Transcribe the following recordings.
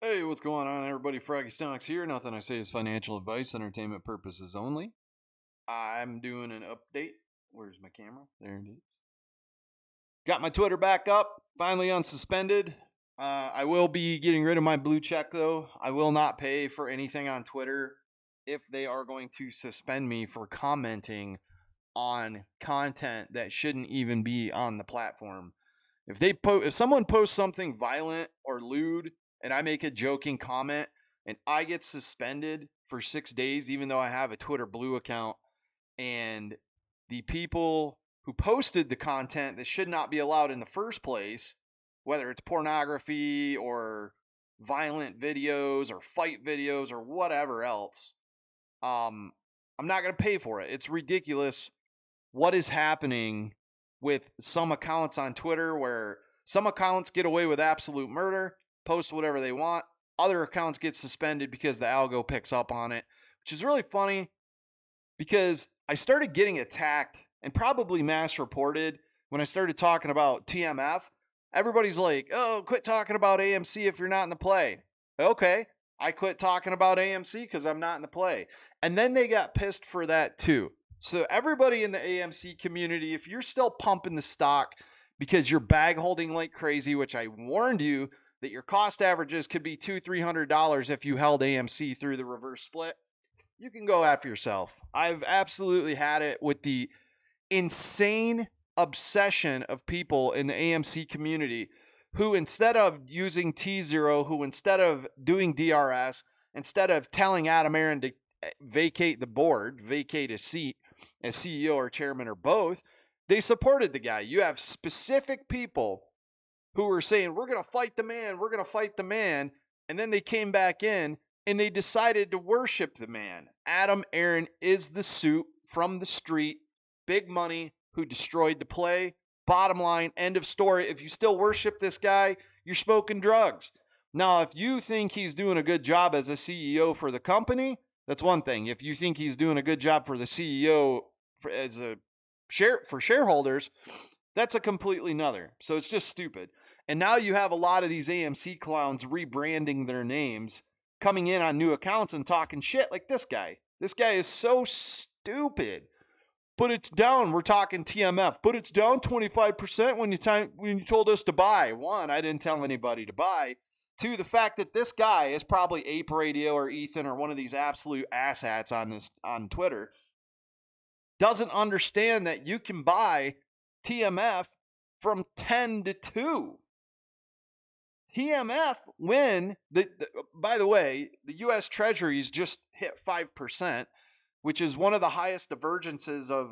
Hey, what's going on, everybody? Froggy Stocks here. Nothing I say is financial advice, entertainment purposes only. I'm doing an update. Where's my camera? There it is. Got my Twitter back up, finally unsuspended. I will be getting rid of my blue check, though. I will not pay for anything on Twitter if they are going to suspend me for commenting on content that shouldn't even be on the platform. If someone posts something violent or lewd and I make a joking comment and I get suspended for 6 days even though I have a Twitter Blue account, and the people who posted the content that should not be allowed in the first place, whether it's pornography or violent videos or fight videos or whatever else, um I'm not going to pay for it. It's ridiculous what is happening with some accounts on Twitter where some accounts get away with absolute murder, post whatever they want. Other accounts get suspended because the algo picks up on it, which is really funny because I started getting attacked and probably mass reported when I started talking about TMF. Everybody's like, oh, quit talking about AMC if you're not in the play. Okay, I quit talking about AMC because I'm not in the play. And then they got pissed for that too. So, everybody in the AMC community, if you're still pumping the stock because you're bag holding like crazy, which I warned you that your cost averages could be $200-300 if you held AMC through the reverse split, you can go after yourself. I've absolutely had it with the insane obsession of people in the AMC community who, instead of using T0, who, instead of doing DRS, instead of telling Adam Aaron to vacate the board, vacate his seat as CEO or chairman or both, they supported the guy. You have specific people who were saying, we're going to fight the man, we're going to fight the man. And then they came back in and they decided to worship the man. Adam Aaron is the suit from the street, big money, who destroyed the play. Bottom line, end of story. If you still worship this guy, you're smoking drugs. Now, if you think he's doing a good job as a CEO for the company, that's one thing. If you think he's doing a good job for the CEO as a for shareholders, that's a completely another. So it's just stupid. And now you have a lot of these AMC clowns rebranding their names, coming in on new accounts and talking shit like this guy. This guy is so stupid. But it's down. We're talking TMF. But it's down 25% when you told us to buy. One, I didn't tell anybody to buy. Two, the fact that this guy is probably Ape Radio or Ethan or one of these absolute asshats on Twitter doesn't understand that you can buy TMF from 10 to 2. TMF, when by the way, the US Treasuries just hit 5%, which is one of the highest divergences of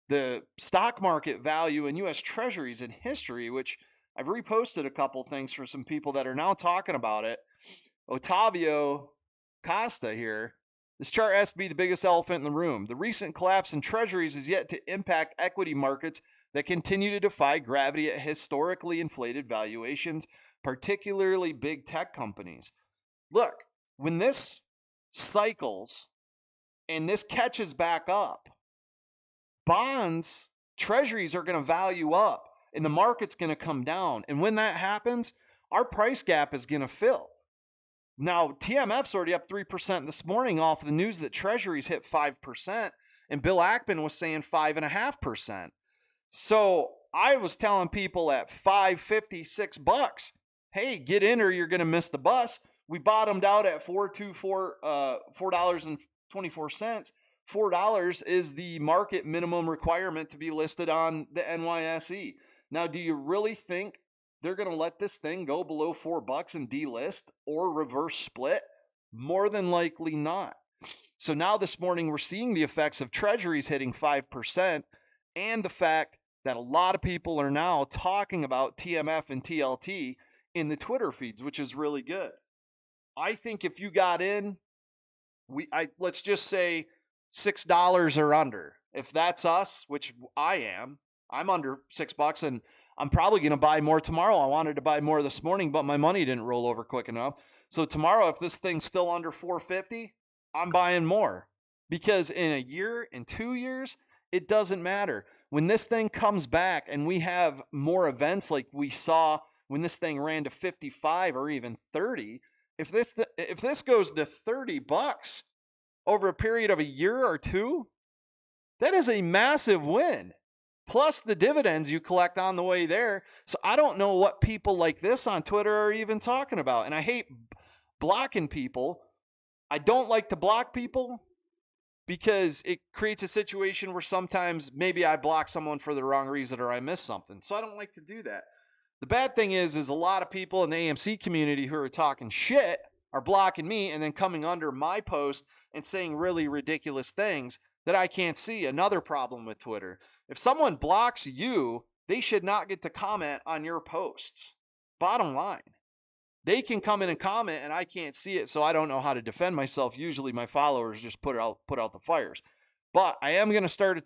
the stock market value in US Treasuries in history, which I've reposted a couple things for some people that are now talking about it. Otavio Costa here. This chart has to be the biggest elephant in the room. The recent collapse in treasuries is yet to impact equity markets that continue to defy gravity at historically inflated valuations, particularly big tech companies. Look, when this cycles and this catches back up, bonds, treasuries are going to value up and the market's going to come down. And when that happens, our price gap is going to fill. Now, TMF's already up 3% this morning off the news that Treasuries hit 5%, and Bill Ackman was saying 5.5%. So I was telling people at $5.56, hey, get in or you're going to miss the bus. We bottomed out at $4.24. $4 is the market minimum requirement to be listed on the NYSE. Now, do you really think they're going to let this thing go below $4 and delist or reverse split? More than likely not. So now this morning we're seeing the effects of treasuries hitting 5% and the fact that a lot of people are now talking about TMF and TLT in the Twitter feeds, which is really good. I think if you got in, let's just say $6 or under. If that's us, which I am, I'm under $6 and I'm probably going to buy more tomorrow. I wanted to buy more this morning, but my money didn't roll over quick enough. So tomorrow, if this thing's still under 450, I'm buying more. Because in a year, in 2 years, it doesn't matter. When this thing comes back and we have more events like we saw when this thing ran to 55 or even 30. If this goes to $30 over a period of a year or two, that is a massive win. Plus the dividends you collect on the way there. So I don't know what people like this on Twitter are even talking about. And I hate blocking people. I don't like to block people because it creates a situation where sometimes maybe I block someone for the wrong reason or I miss something. So I don't like to do that. The bad thing is a lot of people in the AMC community who are talking shit are blocking me and then coming under my post and saying really ridiculous things that I can't see. Another problem with Twitter. If someone blocks you, they should not get to comment on your posts. Bottom line. They can come in and comment and I can't see it, so I don't know how to defend myself. Usually my followers just put out the fires. But I am going to start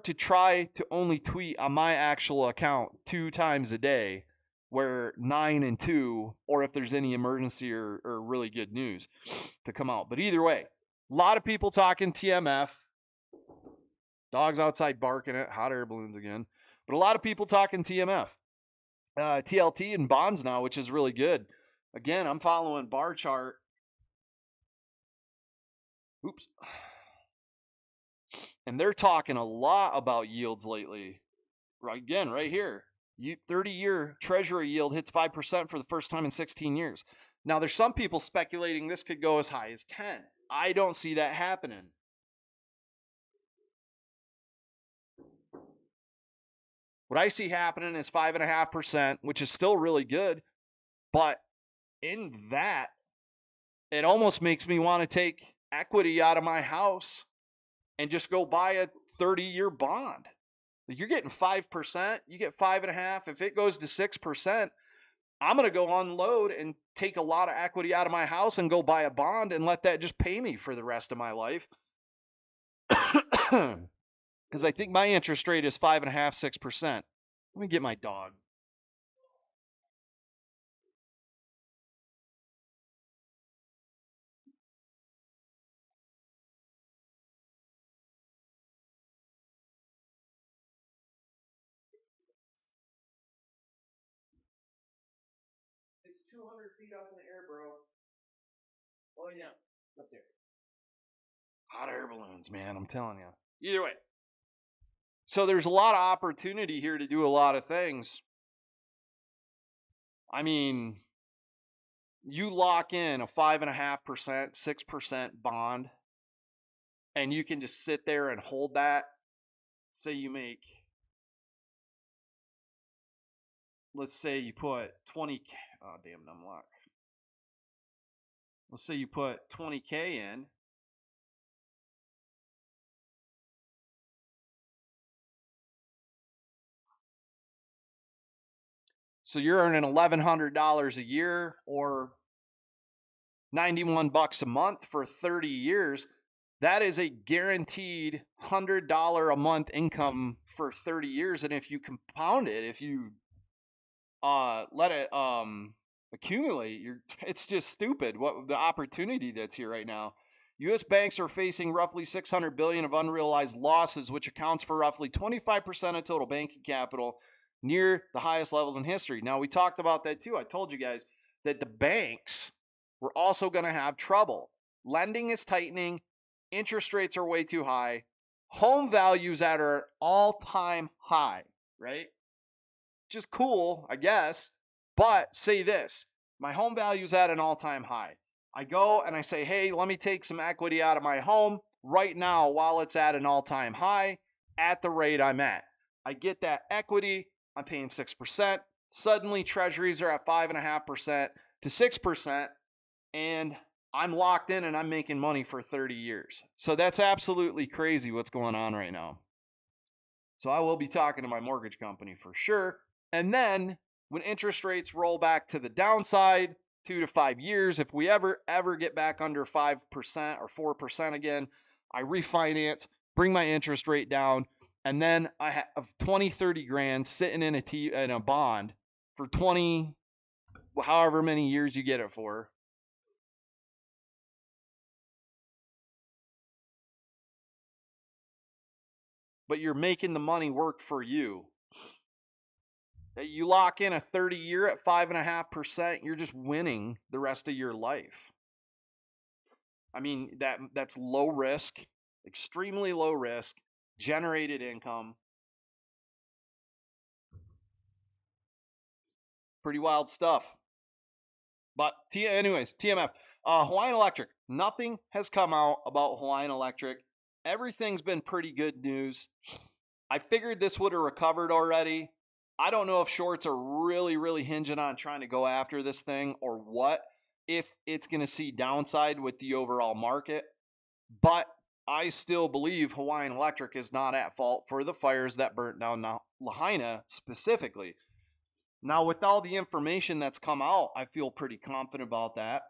to try to only tweet on my actual account 2 times a day, where 9 and 2, or if there's any emergency or really good news to come out. But either way, a lot of people talking TMF, dogs outside barking at hot air balloons again, but a lot of people talking TMF, TLT and bonds now, which is really good. Again, I'm following bar chart. Oops. And they're talking a lot about yields lately. Again, right here, 30-year Treasury yield hits 5% for the first time in 16 years. Now, there's some people speculating this could go as high as 10. I don't see that happening. What I see happening is 5.5%, which is still really good. But in that, it almost makes me want to take equity out of my house and just go buy a 30-year bond. You're getting 5%, you get 5.5%. If it goes to 6%, I'm going to go unload and take a lot of equity out of my house and go buy a bond and let that just pay me for the rest of my life. Because I think my interest rate is 5.5%, 6%. Let me get my dog. It's 200 feet up in the air, bro. Oh, yeah. Up there. Hot air balloons, man. I'm telling you. Either way. So there's a lot of opportunity here to do a lot of things. I mean, you lock in a 5.5%, 6% bond, and you can just sit there and hold that. Say you make, let's say you put 20K. Oh, damn, dumb luck. Let's say you put 20K in. So you're earning $1,100 a year or 91 bucks a month for 30 years. That is a guaranteed $100 a month income for 30 years. And if you compound it, if you let it accumulate, it's just stupid what the opportunity that's here right now. U.S. banks are facing roughly $600 billion of unrealized losses, which accounts for roughly 25% of total banking capital, near the highest levels in history. Now, we talked about that too. I told you guys that the banks were also going to have trouble. Lending is tightening, interest rates are way too high, home values at an all-time high, right? Just cool, I guess. But say this, my home value is at an all-time high. I go and I say, hey, let me take some equity out of my home right now while it's at an all-time high at the rate I'm at. I get that equity, I'm paying 6%. Suddenly treasuries are at 5.5% to 6%, and I'm locked in and I'm making money for 30 years. So that's absolutely crazy what's going on right now. So I will be talking to my mortgage company for sure. And then when interest rates roll back to the downside, 2 to 5 years, if we ever get back under 5% or 4% again, I refinance, bring my interest rate down, and then I have 20, 30 grand sitting in a bond for 20, however many years you get it for. But you're making the money work for you. You lock in a 30-year at 5.5%, you're just winning the rest of your life. I mean, that's low risk, extremely low risk, generated income. Pretty wild stuff. But anyways, TMF, Hawaiian Electric. Nothing has come out about Hawaiian Electric. Everything's been pretty good news. I figured this would have recovered already. I don't know if shorts are really hinging on trying to go after this thing or what, if it's going to see downside with the overall market. But I still believe Hawaiian Electric is not at fault for the fires that burnt down Lahaina specifically. Now, with all the information that's come out, I feel pretty confident about that.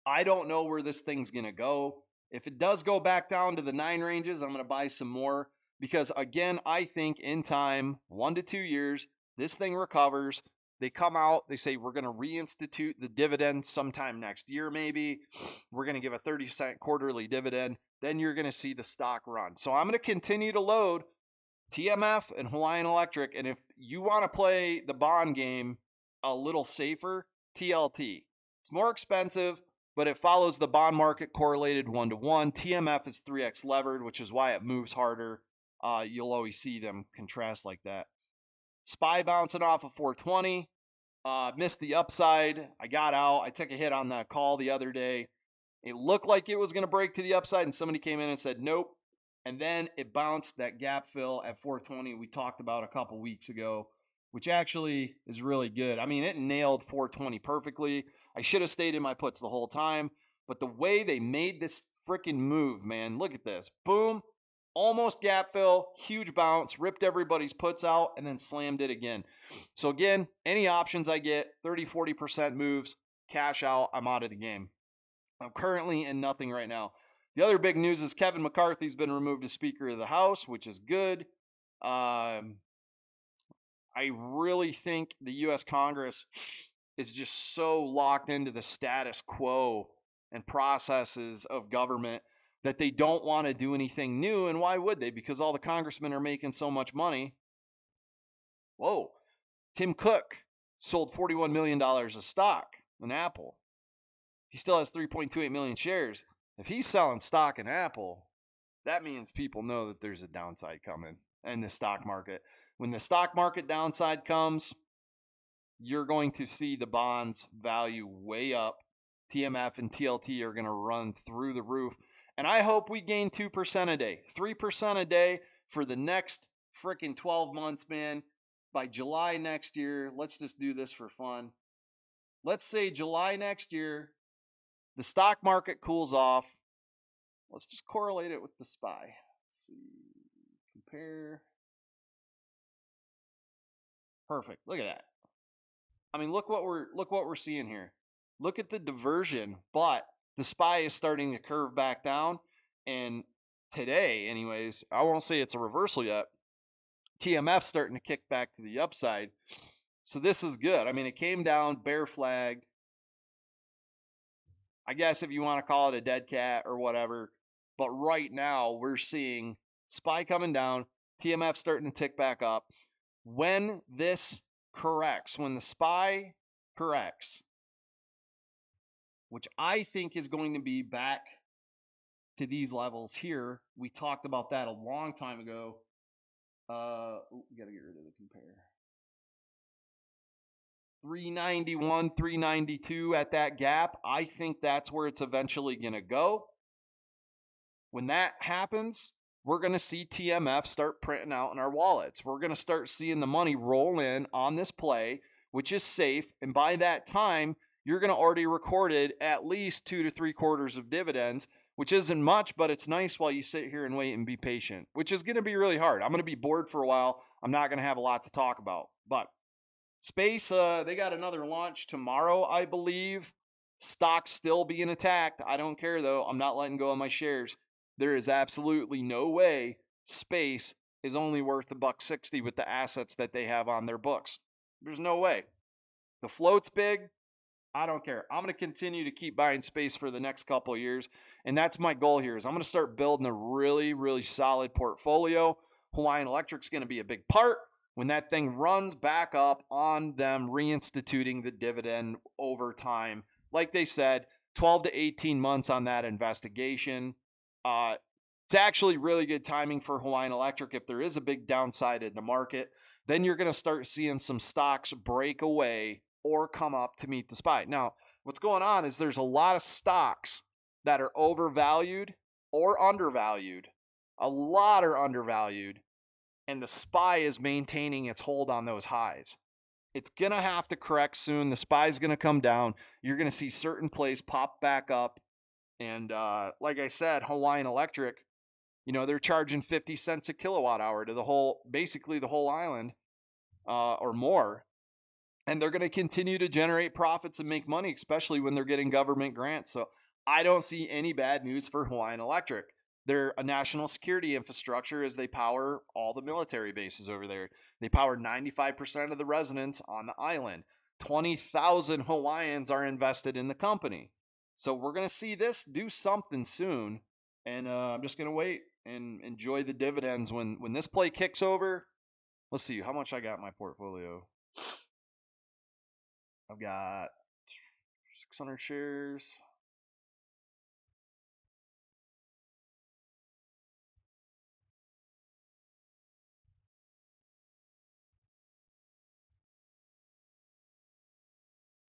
I don't know where this thing's going to go. If it does go back down to the 9 ranges, I'm going to buy some more because, again, I think in time, 1 to 2 years, this thing recovers. They come out, they say, we're going to reinstitute the dividend sometime next year, maybe. We're going to give a 30-cent quarterly dividend. Then you're going to see the stock run. So I'm going to continue to load TMF and Hawaiian Electric. And if you want to play the bond game a little safer, TLT. It's more expensive, but it follows the bond market correlated 1-to-1. TMF is 3x levered, which is why it moves harder. You'll always see them contrast like that. SPY bouncing off of 420. Missed the upside. I got out. I took a hit on that call the other day. It looked like it was going to break to the upside, and somebody came in and said, nope. And then it bounced that gap fill at 420 we talked about a couple weeks ago, which actually is really good. I mean, it nailed 420 perfectly. I should have stayed in my puts the whole time, but the way they made this freaking move, man, look at this. Boom, almost gap fill, huge bounce, ripped everybody's puts out, and then slammed it again. So again, any options I get, 30, 40% moves, cash out, I'm out of the game. I'm currently in nothing right now. The other big news is Kevin McCarthy's been removed as Speaker of the House, which is good. I really think the U.S. Congress is just so locked into the status quo and processes of government that they don't want to do anything new. And why would they? Because all the congressmen are making so much money. Whoa. Tim Cook sold $41 million of stock in Apple. He still has 3.28 million shares. If he's selling stock in Apple, that means people know that there's a downside coming in the stock market. When the stock market downside comes, you're going to see the bonds value way up. TMF and TLT are going to run through the roof. And I hope we gain 2% a day, 3% a day for the next freaking 12 months, man. By July next year, let's just do this for fun. Let's say July next year, the stock market cools off. Let's just correlate it with the SPY. Let's see. Compare. Perfect. Look at that. I mean, look what we're seeing here. Look at the diversion, but the SPY is starting to curve back down. And today, anyways, I won't say it's a reversal yet. TMF starting to kick back to the upside. So this is good. I mean, it came down, bear flag. I guess if you want to call it a dead cat or whatever. But right now, we're seeing SPY coming down, TMF starting to tick back up. When this corrects, when the SPY corrects, which I think is going to be back to these levels here. We talked about that a long time ago. We got to get rid of the compare. 391, 392 at that gap. I think that's where it's eventually going to go. When that happens, we're going to see TMF start printing out in our wallets. We're going to start seeing the money roll in on this play, which is safe. And by that time, you're going to already recorded at least 2 to 3 quarters of dividends, which isn't much, but it's nice while you sit here and wait and be patient, which is going to be really hard. I'm going to be bored for a while. I'm not going to have a lot to talk about. But Space, they got another launch tomorrow, I believe. Stock's still being attacked. I don't care, though. I'm not letting go of my shares. There is absolutely no way Space is only worth $1.60 with the assets that they have on their books. There's no way. The float's big. I don't care. I'm going to continue to keep buying Space for the next couple of years. And that's my goal here is I'm going to start building a really, really solid portfolio. Hawaiian Electric's going to be a big part. when that thing runs back up on them reinstituting the dividend over time. Like they said, 12 to 18 months on that investigation. It's actually really good timing for Hawaiian Electric if there is a big downside in the market. Then you're going to start seeing some stocks break away or come up to meet the SPY. Now, what's going on is there's a lot of stocks that are overvalued or undervalued. A lot are undervalued, and the SPY is maintaining its hold on those highs. It's going to have to correct soon. The SPY is going to come down. You're going to see certain plays pop back up. And like I said, Hawaiian Electric, they're charging 50 cents a kilowatt hour to basically the whole island or more. And they're going to continue to generate profits and make money, especially when they're getting government grants. So I don't see any bad news for Hawaiian Electric. They're a national security infrastructure as they power all the military bases over there. They power 95% of the residents on the island. 20,000 Hawaiians are invested in the company. So we're going to see this do something soon. And I'm just going to wait and enjoy the dividends when this play kicks over. Let's see how much I got in my portfolio. I've got 600 shares.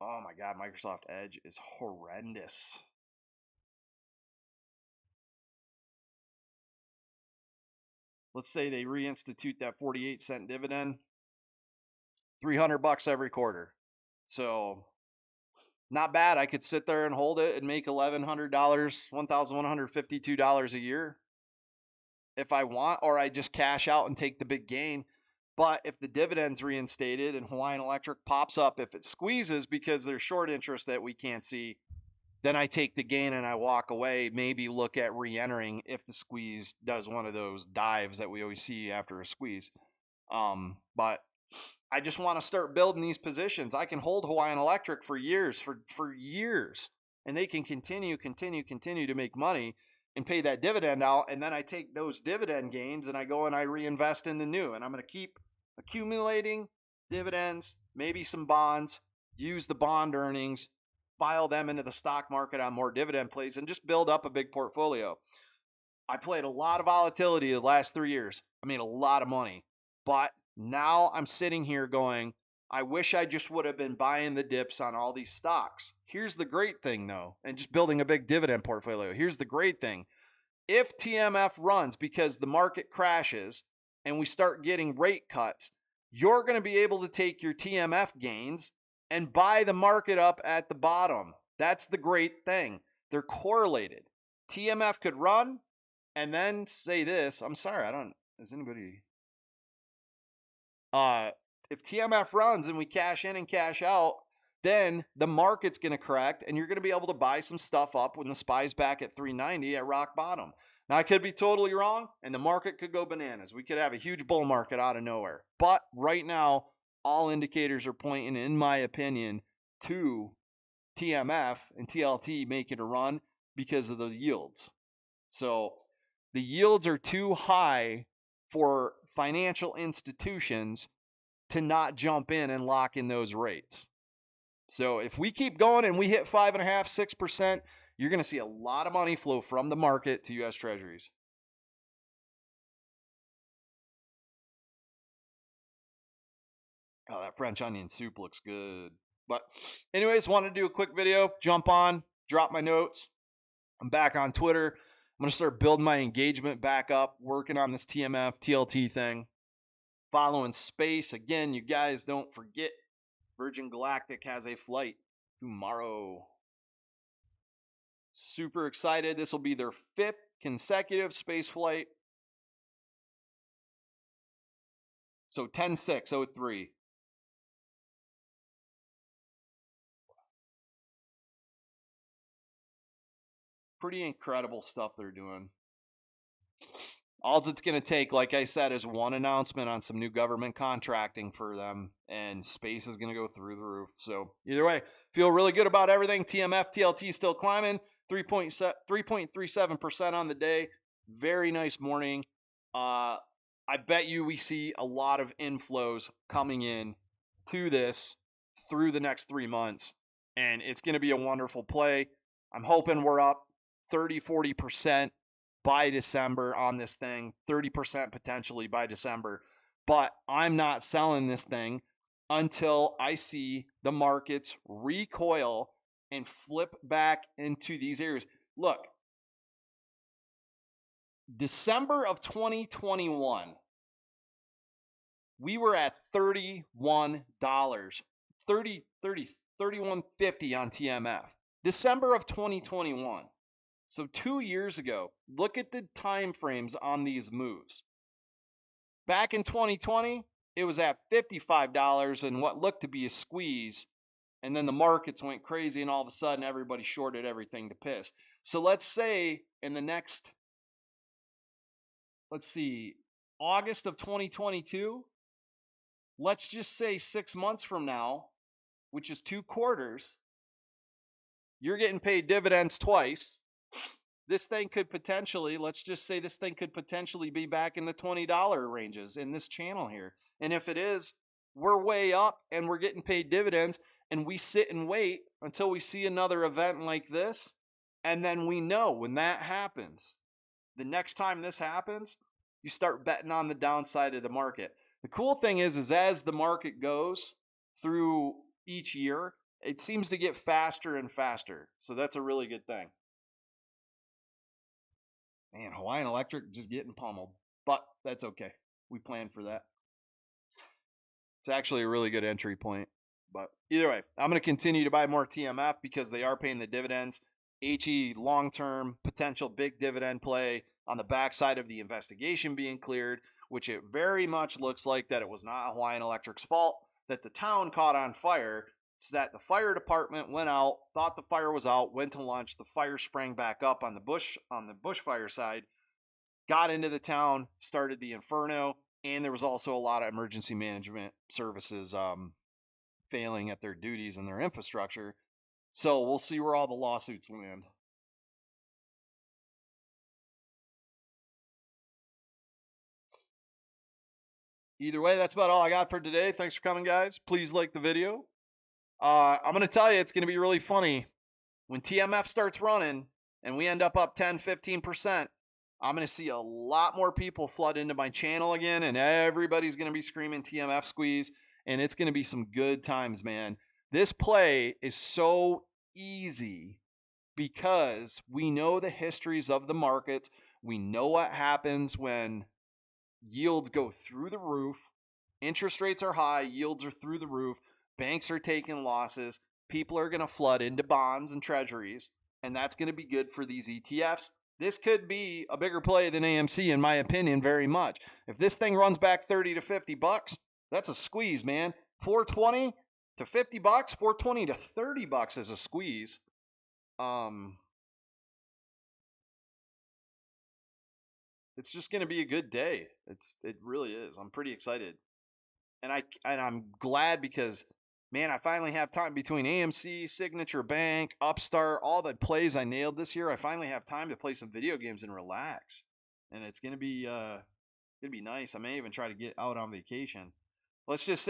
Oh my God, Microsoft Edge is horrendous. Let's say they reinstitute that 48-cent dividend, $300 every quarter. So not bad. I could sit there and hold it and make $1,100, $1,152 a year if I want, or I just cash out and take the big gain. But if the dividend's reinstated and Hawaiian Electric pops up, if it squeezes because there's short interest that we can't see, then I take the gain and I walk away, maybe look at re-entering if the squeeze does one of those dives that we always see after a squeeze. But I just want to start building these positions. I can hold Hawaiian Electric for years, for years, and they can continue to make money and pay that dividend out. And then I take those dividend gains and I go and I reinvest in the new. And I'm going to keep accumulating dividends, maybe some bonds, use the bond earnings, file them into the stock market on more dividend plays, and just build up a big portfolio. I played a lot of volatility the last 3 years. I made a lot of money, but now I'm sitting here going, I wish I just would have been buying the dips on all these stocks. Here's the great thing, though, and just building a big dividend portfolio. Here's the great thing. If TMF runs because the market crashes and we start getting rate cuts, you're going to be able to take your TMF gains and buy the market up at the bottom. That's the great thing. They're correlated. TMF could run and then say this. I'm sorry, is anybody... if TMF runs and we cash in and cash out, then the market's going to correct and you're going to be able to buy some stuff up when the SPY's back at 390 at rock bottom. Now, I could be totally wrong and the market could go bananas. We could have a huge bull market out of nowhere. But right now, all indicators are pointing, in my opinion, to TMF and TLT making a run because of the yields. So the yields are too high for financial institutions to not jump in and lock in those rates. So if we keep going and we hit 5.5%, 6%, you're going to see a lot of money flow from the market to U.S. Treasuries. Oh, that French onion soup looks good. But anyways, wanted to do a quick video, jump on, drop my notes. I'm back on Twitter. I'm going to start building my engagement back up, working on this TMF, TLT thing. Following space. Again, you guys don't forget, Virgin Galactic has a flight tomorrow. Super excited. This will be their 5th consecutive space flight. So 10/6/03. Pretty incredible stuff they're doing. All it's going to take, like I said, is one announcement on some new government contracting for them, and space is going to go through the roof. So either way, feel really good about everything. TMF, TLT still climbing, 3.37% on the day. Very nice morning. I I bet you we see a lot of inflows coming in to this through the next 3 months. And it's going to be a wonderful play. I'm hoping we're up 30, 40% by December on this thing, 30% potentially by December. But I'm not selling this thing until I see the markets recoil and flip back into these areas. Look, December of 2021, we were at $31, 31.50 on TMF. December of 2021. So 2 years ago, look at the time frames on these moves. Back in 2020, it was at $55 and what looked to be a squeeze. And then the markets went crazy and all of a sudden everybody shorted everything to piss. So let's say in the next, August of 2022, let's just say 6 months from now, which is 2 quarters, you're getting paid dividends twice. This thing could potentially, let's just say this thing could potentially be back in the $20 ranges in this channel here. And if it is, we're way up and we're getting paid dividends, and we sit and wait until we see another event like this. And then we know when that happens, the next time this happens, you start betting on the downside of the market. The cool thing is as the market goes through each year, it seems to get faster and faster. So that's a really good thing. Man, Hawaiian Electric just getting pummeled, but that's okay. We planned for that. It's actually a really good entry point. But either way, I'm going to continue to buy more TMF because they are paying the dividends. HE long-term potential big dividend play on the backside of the investigation being cleared, which it very much looks like that it was not Hawaiian Electric's fault that the town caught on fire. It's that the fire department went out, thought the fire was out, went to lunch, the fire sprang back up on the bushfire side, got into the town, started the inferno, and there was also a lot of emergency management services failing at their duties and their infrastructure. So we'll see where all the lawsuits land. Either way, that's about all I got for today. Thanks for coming, guys. Please like the video. I'm going to tell you, it's going to be really funny. When TMF starts running and we end up 10, 15%, I'm going to see a lot more people flood into my channel again, and everybody's going to be screaming TMF squeeze, and it's going to be some good times, man. This play is so easy because we know the histories of the markets. We know what happens when yields go through the roof. Interest rates are high, yields are through the roof, banks are taking losses, people are going to flood into bonds and treasuries, and that's going to be good for these ETFs. This could be a bigger play than AMC, in my opinion, very much. If this thing runs back 30 to 50 bucks, that's a squeeze, man. 420 to 50 bucks, 420 to 30 bucks is a squeeze. It's just going to be a good day. It really is. I'm pretty excited. And I'm glad because, man, I finally have time between AMC, Signature Bank, Upstart, all the plays I nailed this year. I finally have time to play some video games and relax. And it's going to be nice. I may even try to get out on vacation. Let's just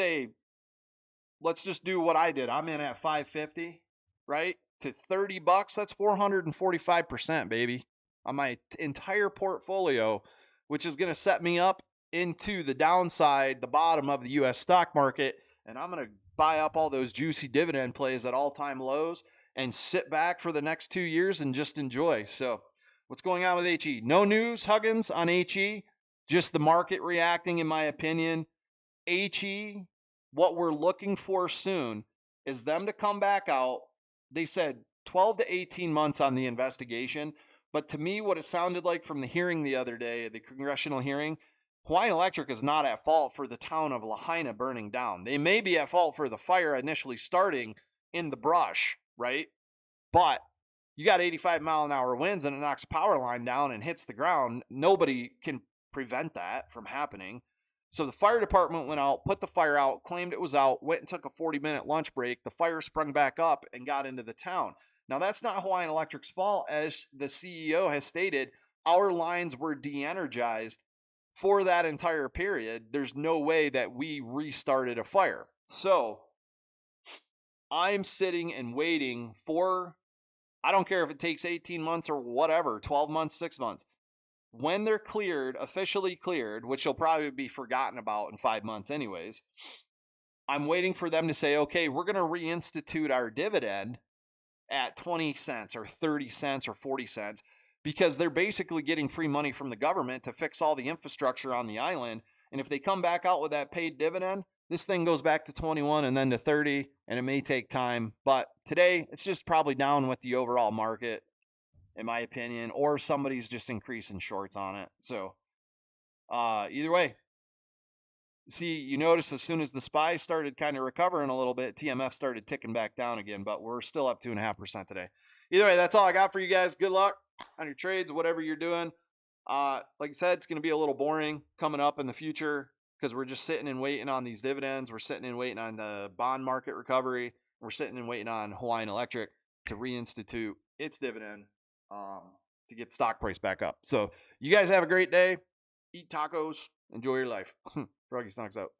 do what I did. I'm in at 550, right? To 30 bucks, that's 445%, baby, on my entire portfolio, which is going to set me up into the downside, the bottom of the US stock market, and I'm going to buy up all those juicy dividend plays at all-time lows and sit back for the next 2 years and just enjoy. So what's going on with HE? No news, Huggins, on HE, just the market reacting, in my opinion. HE, what we're looking for soon is them to come back out. They said 12 to 18 months on the investigation. But to me, what it sounded like from the hearing the other day, the congressional hearing, Hawaiian Electric is not at fault for the town of Lahaina burning down. They may be at fault for the fire initially starting in the brush, right? But you got 85-mile-an-hour winds and it knocks a power line down and hits the ground. Nobody can prevent that from happening. So the fire department went out, put the fire out, claimed it was out, went and took a 40-minute lunch break. The fire sprung back up and got into the town. Now, that's not Hawaiian Electric's fault. As the CEO has stated, our lines were de-energized for that entire period, there's no way that we restarted a fire. So I'm sitting and waiting for, I don't care if it takes 18 months or whatever, 12 months, 6 months. When they're cleared, officially cleared, which will probably be forgotten about in 5 months anyways, I'm waiting for them to say, okay, we're going to reinstitute our dividend at 20 cents or 30 cents or 40 cents because they're basically getting free money from the government to fix all the infrastructure on the island. And if they come back out with that paid dividend, this thing goes back to 21 and then to 30, and it may take time. But today, it's just probably down with the overall market, in my opinion, or somebody's just increasing shorts on it. So either way, see, you notice as soon as the SPY started kind of recovering a little bit, TMF started ticking back down again, but we're still up 2.5% today. Either way, that's all I got for you guys. Good luck on your trades, whatever you're doing. Like I said, it's going to be a little boring coming up in the future because we're just sitting and waiting on these dividends. We're sitting and waiting on the bond market recovery. We're sitting and waiting on Hawaiian Electric to reinstitute its dividend to get stock price back up. So you guys have a great day. Eat tacos. Enjoy your life. Froggy Stonks out.